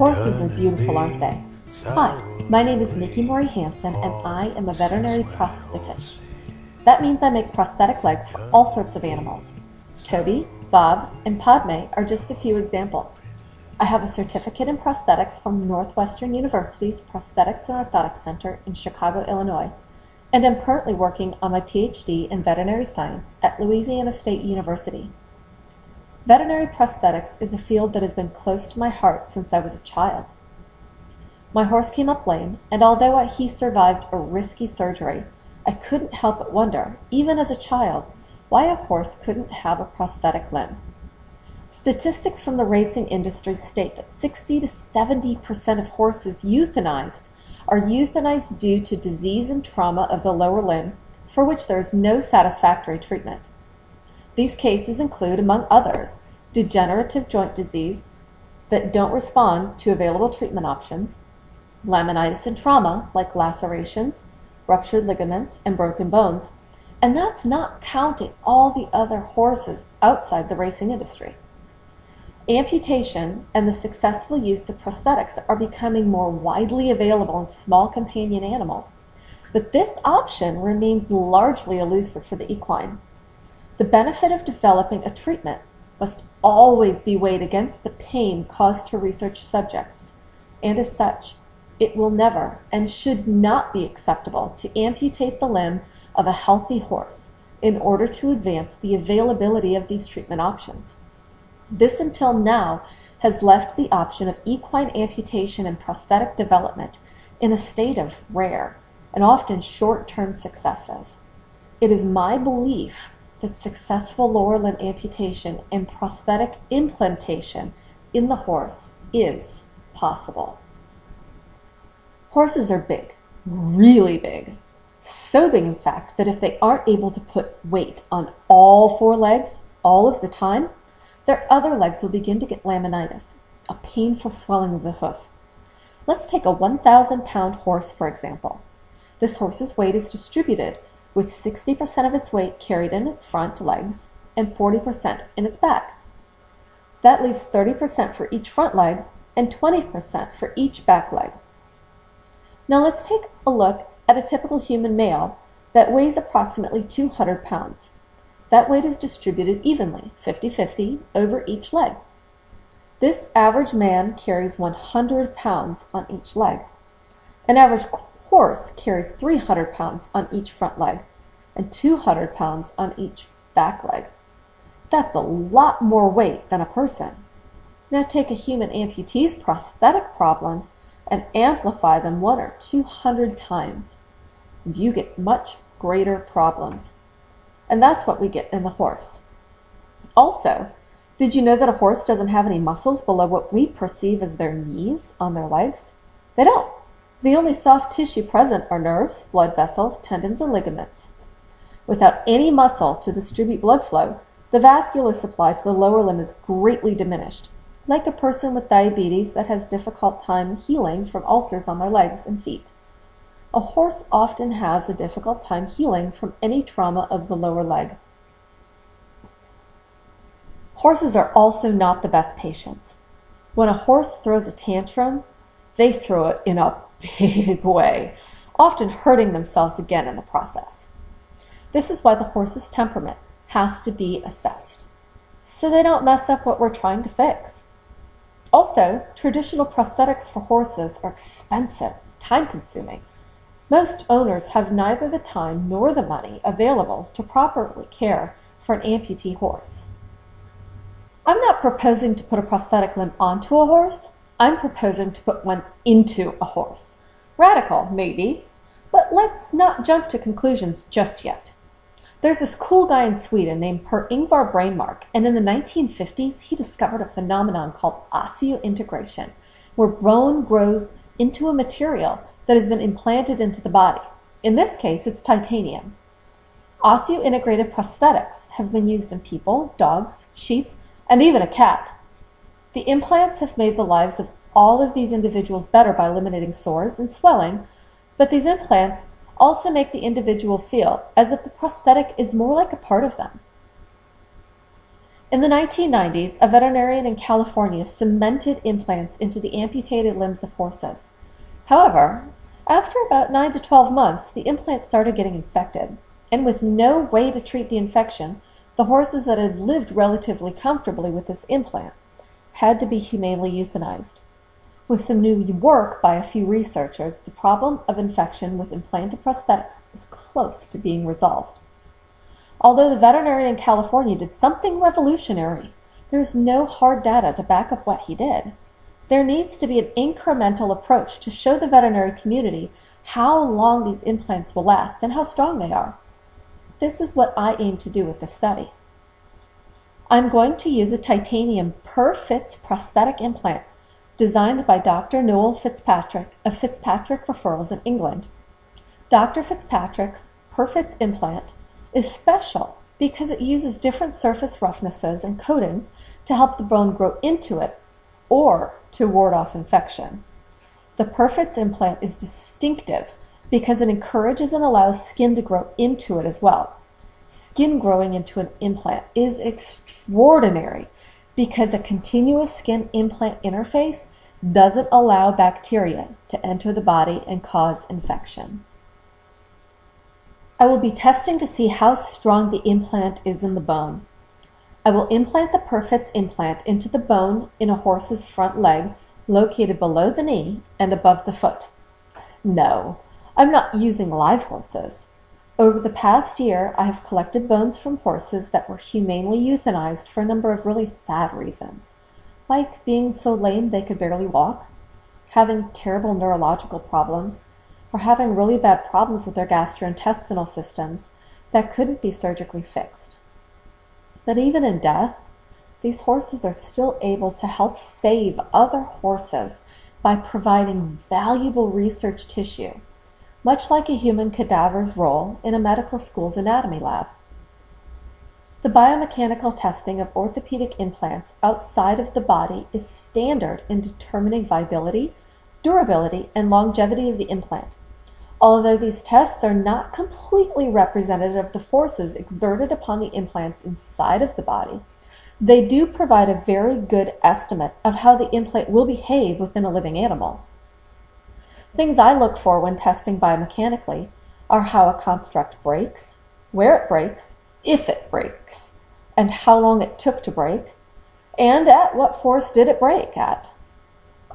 Horses are beautiful, aren't they? Hi, my name is Niki Marie Hansen, and I am a veterinary prosthetist. That means I make prosthetic legs for all sorts of animals. Toby, Bob, and Padme are just a few examples. I have a certificate in prosthetics from Northwestern University's Prosthetics and Orthotics Center in Chicago, Illinois, and am currently working on my PhD in veterinary science at Louisiana State University. Veterinary prosthetics is a field that has been close to my heart since I was a child. My horse came up lame, and although he survived a risky surgery, I couldn't help but wonder, even as a child, why a horse couldn't have a prosthetic limb. Statistics from the racing industry state that 60 to 70% of horses euthanized are euthanized due to disease and trauma of the lower limb, for which there is no satisfactory treatment. These cases include, among others, degenerative joint disease that don't respond to available treatment options, laminitis and trauma like lacerations, ruptured ligaments, and broken bones, and that's not counting all the other horses outside the racing industry. Amputation and the successful use of prosthetics are becoming more widely available in small companion animals, but this option remains largely elusive for the equine. The benefit of developing a treatment must always be weighed against the pain caused to research subjects, and as such, it will never and should not be acceptable to amputate the limb of a healthy horse in order to advance the availability of these treatment options. This until now has left the option of equine amputation and prosthetic development in a state of rare and often short-term successes. It is my belief that successful lower limb amputation and prosthetic implantation in the horse is possible. Horses are big, really big. So big, in fact, that if they aren't able to put weight on all four legs all of the time, their other legs will begin to get laminitis, a painful swelling of the hoof. Let's take a 1,000-pound horse, for example. This horse's weight is distributed with 60% of its weight carried in its front legs and 40% in its back. That leaves 30% for each front leg and 20% for each back leg. Now let's take a look at a typical human male that weighs approximately 200 pounds. That weight is distributed evenly, 50-50, over each leg. This average man carries 100 pounds on each leg. An average horse carries 300 pounds on each front leg and 200 pounds on each back leg. That's a lot more weight than a person. Now take a human amputee's prosthetic problems and amplify them 100 or 200 times. You get much greater problems. And that's what we get in the horse. Also, did you know that a horse doesn't have any muscles below what we perceive as their knees on their legs? They don't. The only soft tissue present are nerves, blood vessels, tendons, and ligaments. Without any muscle to distribute blood flow, the vascular supply to the lower limb is greatly diminished, like a person with diabetes that has difficult time healing from ulcers on their legs and feet. A horse often has a difficult time healing from any trauma of the lower leg. Horses are also not the best patients. When a horse throws a tantrum, they throw it in a big way, often hurting themselves again in the process. This is why the horse's temperament has to be assessed, so they don't mess up what we're trying to fix. Also, traditional prosthetics for horses are expensive, time-consuming. Most owners have neither the time nor the money available to properly care for an amputee horse. I'm not proposing to put a prosthetic limb onto a horse. I'm proposing to put one into a horse. Radical, maybe, but let's not jump to conclusions just yet. There's this cool guy in Sweden named Per Ingvar Brainmark, and in the 1950s he discovered a phenomenon called osseointegration, where bone grows into a material that has been implanted into the body. In this case, it's titanium. Osseo-integrated prosthetics have been used in people, dogs, sheep, and even a cat. The implants have made the lives of all of these individuals better by eliminating sores and swelling, but these implants also make the individual feel as if the prosthetic is more like a part of them. In the 1990s, a veterinarian in California cemented implants into the amputated limbs of horses. However, after about 9 to 12 months, the implants started getting infected, and with no way to treat the infection, the horses that had lived relatively comfortably with this implant had to be humanely euthanized. With some new work by a few researchers, the problem of infection with implanted prosthetics is close to being resolved. Although the veterinarian in California did something revolutionary, there is no hard data to back up what he did. There needs to be an incremental approach to show the veterinary community how long these implants will last and how strong they are. This is what I aim to do with this study. I'm going to use a titanium per-fits prosthetic implant designed by Dr. Noel Fitzpatrick of Fitzpatrick Referrals in England. Dr. Fitzpatrick's per-fits implant is special because it uses different surface roughnesses and coatings to help the bone grow into it or to ward off infection. The per-fits implant is distinctive because it encourages and allows skin to grow into it as well. Skin growing into an implant is extraordinary because a continuous skin implant interface doesn't allow bacteria to enter the body and cause infection. I will be testing to see how strong the implant is in the bone. I will implant the per-fits implant into the bone in a horse's front leg located below the knee and above the foot. No, I'm not using live horses. Over the past year, I have collected bones from horses that were humanely euthanized for a number of really sad reasons, like being so lame they could barely walk, having terrible neurological problems, or having really bad problems with their gastrointestinal systems that couldn't be surgically fixed. But even in death, these horses are still able to help save other horses by providing valuable research tissue, much like a human cadaver's role in a medical school's anatomy lab. The biomechanical testing of orthopedic implants outside of the body is standard in determining viability, durability, and longevity of the implant. Although these tests are not completely representative of the forces exerted upon the implants inside of the body, they do provide a very good estimate of how the implant will behave within a living animal. Things I look for when testing biomechanically are how a construct breaks, where it breaks, if it breaks, and how long it took to break, and at what force did it break at.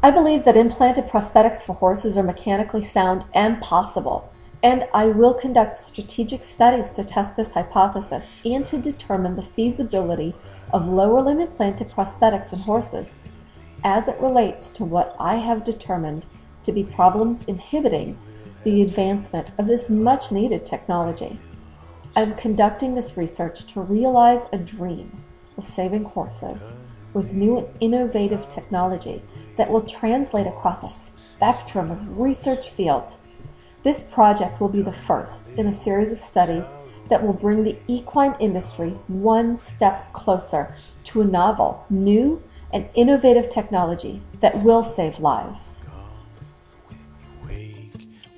I believe that implanted prosthetics for horses are mechanically sound and possible, and I will conduct strategic studies to test this hypothesis and to determine the feasibility of lower limb implanted prosthetics in horses as it relates to what I have determined to be problems inhibiting the advancement of this much needed technology. I'm conducting this research to realize a dream of saving horses with new and innovative technology that will translate across a spectrum of research fields. This project will be the first in a series of studies that will bring the equine industry one step closer to a novel, new, and innovative technology that will save lives.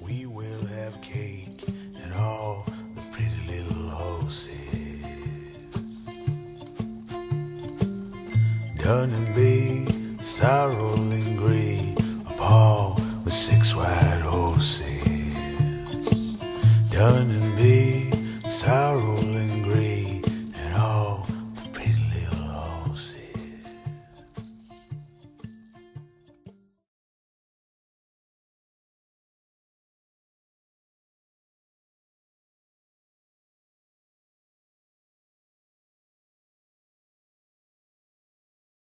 We will have cake and all the pretty little horses. Dun and Bay, sorrow and gray, a paw with 6 white horses. Dun